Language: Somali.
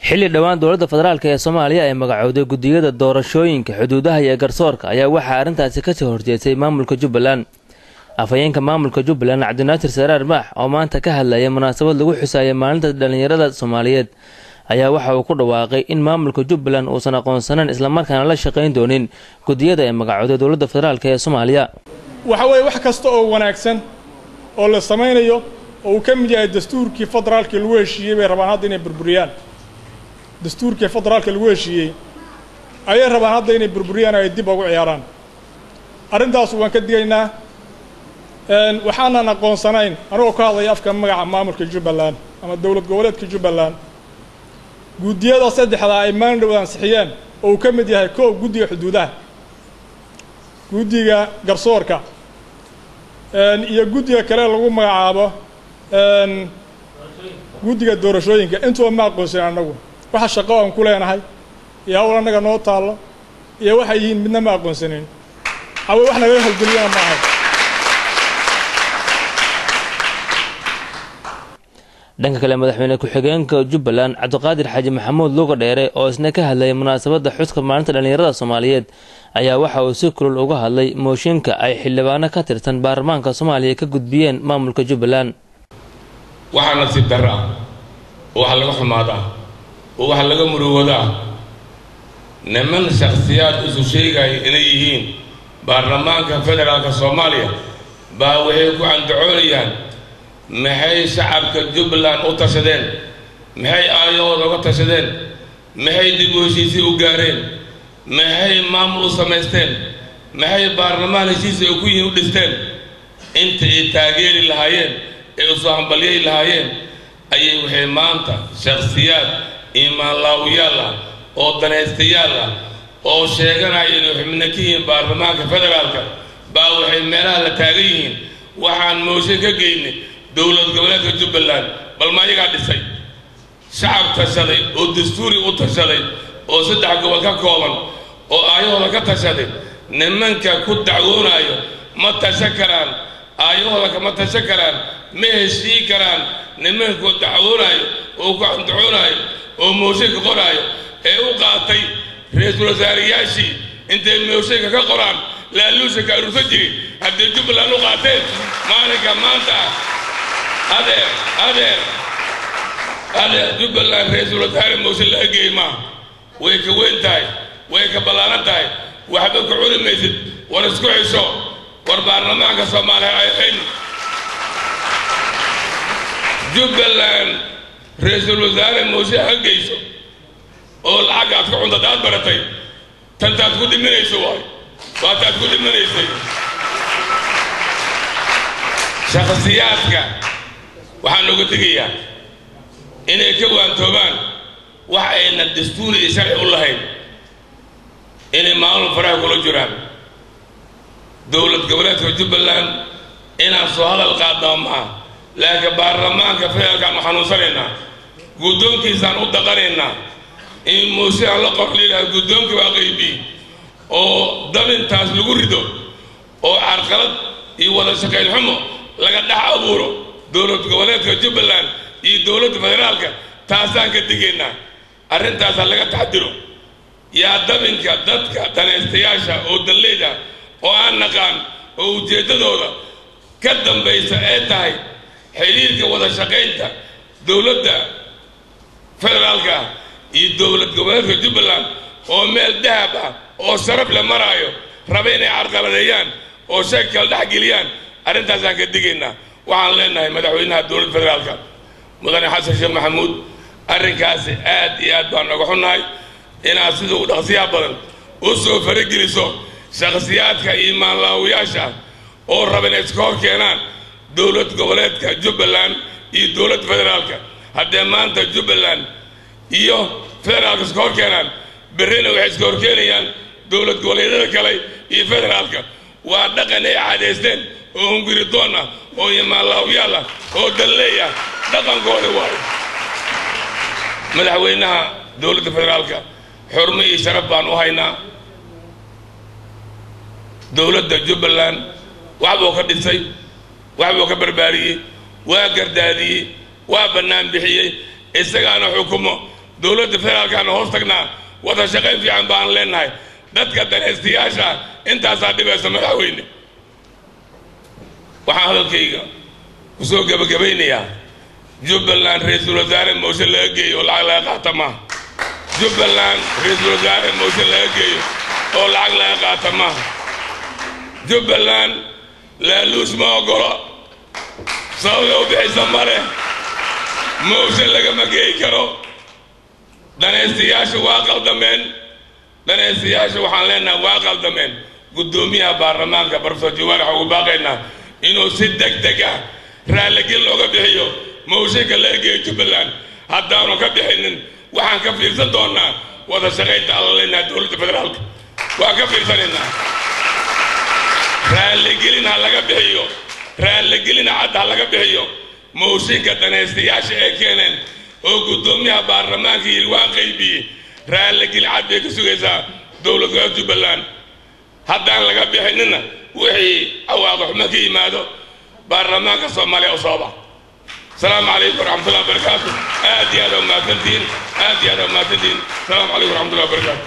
xilli dhawaan dowladda federaalka ee Soomaaliya ay magacowday gudiyada doorashooyinka xuduudaha iyo garsoorka ayaa waxa arintaasi ka soo horjeestay maamulka Jubbaland. Afhayeenka maamulka Jubbaland Cabdinaasir Saraar Maax oo maanta ka hadlayay munaasabad lagu xusaayay maalinta dhalinyarada Soomaaliyeed ayaa waxa uu ku dhawaaqay in maamulka Jubbaland uusan aqoonsanan isla markaana la shaqeyn doonin gudiyada ay magacowday dowladda federaalka ee Soomaaliya. waxa way wax kasta oo wanaagsan oo la sameeyo oo uu ka mid yahay dastuurkii federaalka lagu heshiiyay bay rabaan hadda inay burburiyaan. dastuurkii federaalka lagu heshiiyay ayay rabaan hadda inay burburiyaan ay dib ugu ciyaaraan. arrintaas waan ka digaynaa waxaan aqoonsanayn anoo ka hadlay afka magaca maamulka Jubbaland ama dawlad goboleedka Jubbaland gudiyada saddexda ay maandhow ansixiyeen oo uu ka mid yahay koob gudiga xuduudaha gudiga garsoorka iyo gudiga kale lagu magacaabo gudiga doorashooyinka intuu ma aqoonsan anagu waxa shaqo aan ku leenahay iyo hawl anaga noo taalo iyo waxa yihiin midna ma aqoonsanin hawe wax naga halgeliyana ma aha. dhanka kale madaxweyne ku-xigeenka Jubbaland Cabdiqaadir Xaaji Maxamuud Luuga Dheere oo isna ka hadlay munaasabadda xuska maalinta dhalinyarada Soomaaliyeed ayaa waxa uu si kulul uga hadlay mooshinka ay xildhibaano ka tirsan baarlamaanka Soomaaliya ka gudbiyeen maamulka Jubbaland. waxaa nasiib darro ah oo waxa laga xumaadaa oo waxa laga murugoodaa niman shakhsiyaad isu sheegaya inay yihiin baarlamaanka federaalka Soomaaliya baa waxay ku andacoonayaan maxay shacabka Jubbaland u tashadeen maxay aayadooda uga tashadeen maxay dib u heshiisii u gaareen maxay maamul u samaysteen maxay baarlamaan heshiisi ay ku yihiin u dhisteen inta ay taageeri lahaayeen ee u soo hambalyeey lahaayeen ayay waxay maanta shakhsiyaad iimaan laawiyaal ah oo danaystayaal ah oo sheeganaya inay xubno ka yihiin baarlamaanka federaalka baa waxay meelaha la taagan yihiin waxaan mooshin ka geynay dowlad goboleedka Jubbaland bal ma iyaga dhisay shacab tashaday oo dastuuri u tashaday oo saddex gobol ka kooban oo aayahooda ka tashaday nimanka ku dacwoonayo ma tashan karaan aayahooda kama tashan karaan ma heshii karaan nimanka ku dacwoonayo oo ku andacoonayo oo mooshinka qoraayo ee u qaatay ra'iisul wasaarayaashii intay mooshinka ka qoraan laaluusha ka urursan jiray haddii Jubbaland u qaateen maalinka maanta adeer Jubbaland ra'iisul wasaare mooshin la geeyay ma way ka weyn tahay way ka ballaaran tahay waxba ku cuni maysid war isku xisho war baarlamaanka Soomaaliya ay hayn Jubbaland ra'iisul wasaare mooshin ha geyso oo lacag aad ku cunto daad baratay tantaad ku dhimanayso waataad ku dhimanaysay shakhsiyaadka waxaan uga digayaa inay ka waantoobaan wax ayna dastuuri iyo sharci u lahayn inay maamul faraha kula jiraan dowlad goboleedka Jubbaland inaan soo hadal qaadnaa ma aha laakiin baarlamaanka federaalka aan xanuunsanaynaa guddoonkiisaan u daqanaynaa in mooshin aan la qorlilaha guddoonka waa qaybi oo dabintaas lagu rido oo carqalad iyo wada shaqayn xumo laga dhex abuuro dowlad goboleedka Jubbaland iyo dowladda federaalka taasaan ka digaynaa arrintaas laga taxadiro yaa dabinka dadka danaystayaasha oo dalleeda oo aan naqaan oo ujeedadooda ka dambaysa ee tahay xiriirka wada shaqaynta dowladda federaalka iyo dowlad goboleedka Jubbaland oo meel dahab ah oo sharaf la maraayo raba inay carqaladeeyaan oo shakal dhex geliyaan arrintaasaan ka digaynaa waxaan leenahay madaxweynaha dowladda federaalka mudane xasan sheekh maxamuud arrinkaasi aad iyo aad baan uga xunnahay inaad sida u dhaqsiyaha badan u soo farageliso shakhsiyaadka iimaan laawiyaasha oo raba inay iska hor keenaan dowlad goboleedka Jubbaland iyo dowladda federaalka haddee maanta Jubbaland iyo federaalka iska hor keenaan berrina waxay iska hor keenayaan dowlad goboleedyada kale iyo federaalka waa dhaqan ay caadaysteen oo hunguridoon ah oo iimaan laawiyaal ah oo dalleey ah dhaqankooda waayo madaxweynaha dowladda federaalka xurmo iyo sharaf baan u haynaa dowladda Jubbaland waxbuu ka dhisay waxbuu ka barbaariyey waa gardaadiyey waa bannaan bixiyey isagaana xukumo dowladda federaalkaana hoos tagnaa wada shaqayn fiican baan leenahay dadka danaystayaasha intaasaa dhibaysa madaxweyne waxaan hadalkayga kusoo gabagabaynayaa jubbaland ra-iisul wasaare mooshin laga geeyo oo lacag laga qaata maaha jubbaland ra-iisul wasaare mooshin laga geeyo oo lacag laga qaata maaha jubbaland laaluush ma ogolo sababta u bixisa male mooshin lagama geeyi karo danaystayaasha waa qaldameen danaystayaasha waxaan leenahay waa qaldameen guddoomiyaha baarlamaanka barofesor Jawaar waxaan ugu baaqaynaa inuu si degdeg ah raalligel looga bixiyo mooshinka laga geeyo jubbaland haddaanu ka bixinin waxaan ka fiirsan doonaa wada shaqaynta alla leenahay dowladda federaalka waan ka fiirsanaynaa raalligelin ha laga bixiyo raalligelin cad ha laga bixiyo mooshinka danaystayaasha ee keeneen oo guddoomiyaha baarlamaanka yiri waan qaybiyey raalligel cad bay ka sugaysaa dowladda jubbaland haddaan laga bixinina wixii awaaqo xumo ka yimaado baarlamaanka soomaaliya u soo bax السلام عليكم ورحمة الله وبركاته. آدي هذا ما تنتين السلام عليكم ورحمة الله وبركاته.